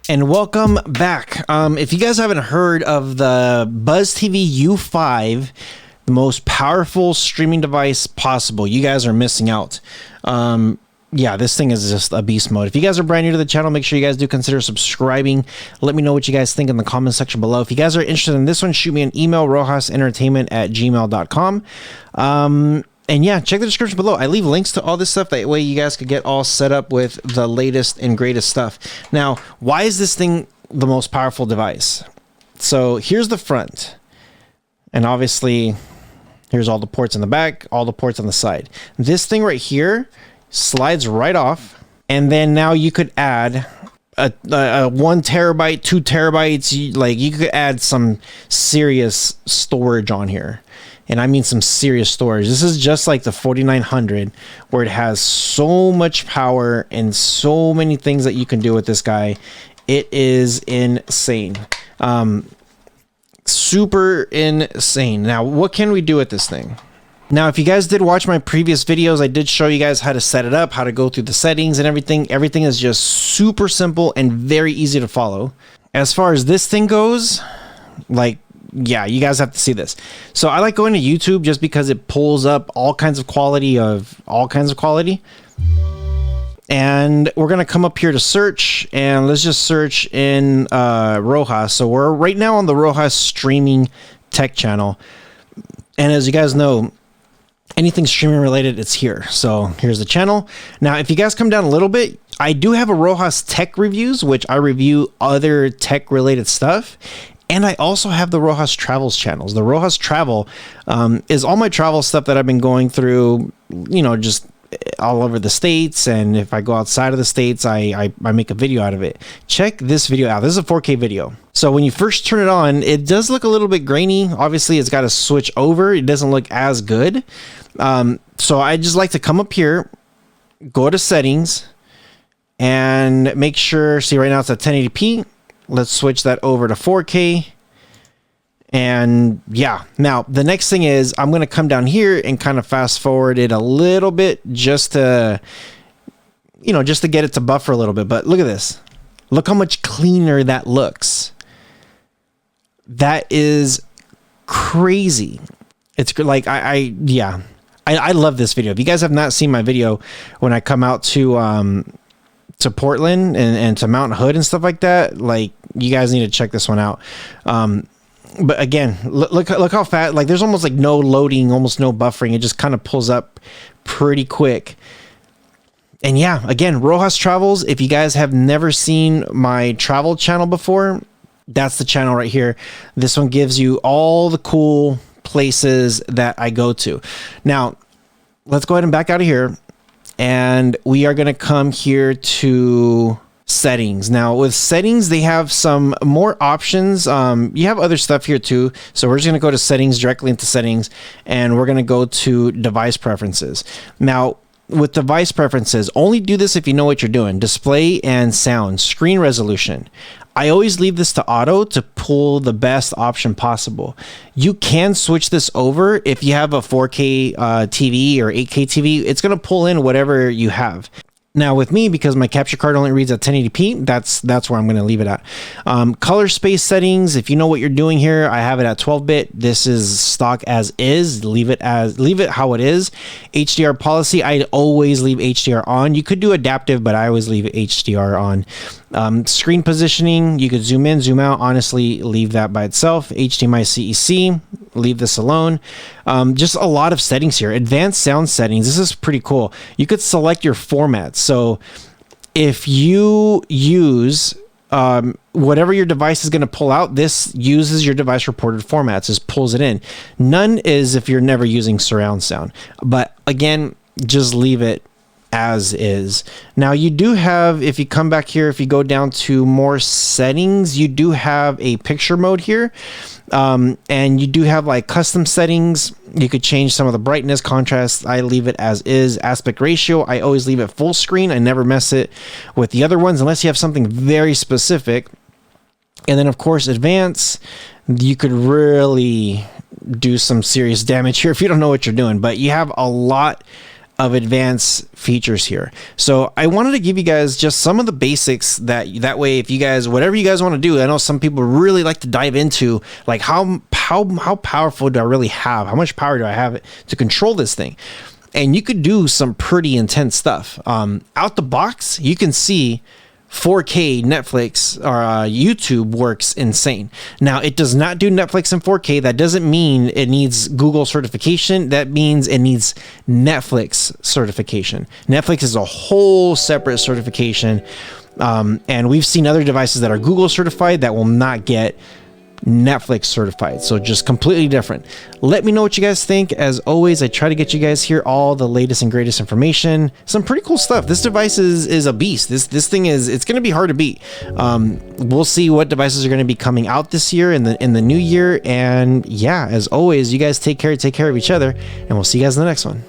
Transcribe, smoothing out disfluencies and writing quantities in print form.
And welcome back. If you guys haven't heard of the BuzzTV U5 Most Powerful Streaming Device Possible, you guys are missing out. Yeah, this thing is just a beast mode. If you guys are brand new to the channel, make sure you guys do consider subscribing. Let me know what you guys think in the comment section below. If you guys are interested in this one, shoot me an email, rohasentertainment@gmail.com. And yeah, check the description below. I leave links to all this stuff. That way you guys could get all set up with the latest and greatest stuff. Now, why is this thing the most powerful device? So here's the front. And obviously, here's all the ports in the back, all the ports on the side. This thing right here slides right off. And then now you could add a 1 terabyte, 2 terabytes. Like you could add some serious storage on here. And I mean some serious storage. This is just like the 4900, where it has so much power and so many things that you can do with this guy. It is insane. Super insane. Now, what can we do with this thing? Now, if you guys did watch my previous videos, I did show you guys how to set it up, how to go through the settings and everything. Everything is just super simple and very easy to follow. As far as this thing goes, like, yeah, you guys have to see this. So I like going to YouTube just because it pulls up all kinds of quality. And we're going to come up here to search, and let's just search in Rohas. So we're right now on the Rohas streaming tech channel. And as you guys know, anything streaming related, it's here. So here's the channel. Now, if you guys come down a little bit, I do have a Rohas tech reviews, which I review other tech related stuff. And I also have the Rohas Travels channels. The Rohas Travel is all my travel stuff that I've been going through, you know, just all over the states. And if I go outside of the states, I make a video out of it. Check this video out. This is a 4K video. So when you first turn it on, it does look a little bit grainy. Obviously, it's got to switch over. It doesn't look as good. So I just like to come up here, go to settings, and make sure, see right now it's at 1080p. Let's switch that over to 4K. And yeah, now the next thing is I'm going to come down here and kind of fast forward it a little bit just to, you know, just to get it to buffer a little bit. But look at this. Look how much cleaner that looks. That is crazy. It's like, I love this video. If you guys have not seen my video when I come out to Portland and to Mount Hood and stuff like that, like, you guys need to check this one out. But again, look how fast, like there's almost like no loading, almost no buffering. It just kind of pulls up pretty quick. And yeah, again, Rohas Travels. If you guys have never seen my travel channel before, that's the channel right here. This one gives you all the cool places that I go to. Now, let's go ahead and back out of here. And we are going to come here to settings. Now with settings, they have some more options. You have other stuff here too. So we're just going to go to settings, directly into settings, and we're going to go to device preferences. Now with device preferences, only do this if you know what you're doing. Display and sound, screen resolution. I always leave this to auto to pull the best option possible. You can switch this over if you have a 4K TV or 8K TV. It's going to pull in whatever you have. Now with me, because my capture card only reads at 1080p, that's where I'm going to leave it at. Color space settings, if you know what you're doing here, I have it at 12-bit. This is stock as is. Leave it how it is. HDR policy, I always leave HDR on. You could do adaptive, but I always leave HDR on. Screen positioning, you could zoom in, zoom out. Honestly, leave that by itself. HDMI CEC, leave this alone. Just a lot of settings here. Advanced sound settings, this is pretty cool. You could select your formats. So if you use whatever your device is going to pull out, this uses your device reported formats, just pulls it in. None is if you're never using surround sound. But again, just leave it as is. Now you do have, if you come back here, if you go down to more settings, you do have a picture mode here. And you do have like custom settings. You could change some of the brightness, contrast. I leave it as is. Aspect ratio, I always leave it full screen. I never mess it with the other ones unless you have something very specific. And then of course, advanced, you could really do some serious damage here if you don't know what you're doing. But you have a lot of advanced features here. So I wanted to give you guys just some of the basics that way, if you guys, whatever you guys want to do, I know some people really like to dive into like how powerful do I really have? How much power do I have to control this thing? And you could do some pretty intense stuff. Out the box, you can see 4K Netflix or YouTube works insane. Now, it does not do Netflix in 4K. That doesn't mean it needs Google certification. That means it needs Netflix certification. Netflix is a whole separate certification. And we've seen other devices that are Google certified that will not get Netflix certified, so just completely different. Let me know what you guys think. As always, I try to get you guys here all the latest and greatest information. Some pretty cool stuff. This device is a beast. This thing is, it's going to be hard to beat. We'll see what devices are going to be coming out this year in the new year. And yeah, as always, you guys take care of each other, and we'll see you guys in the next one.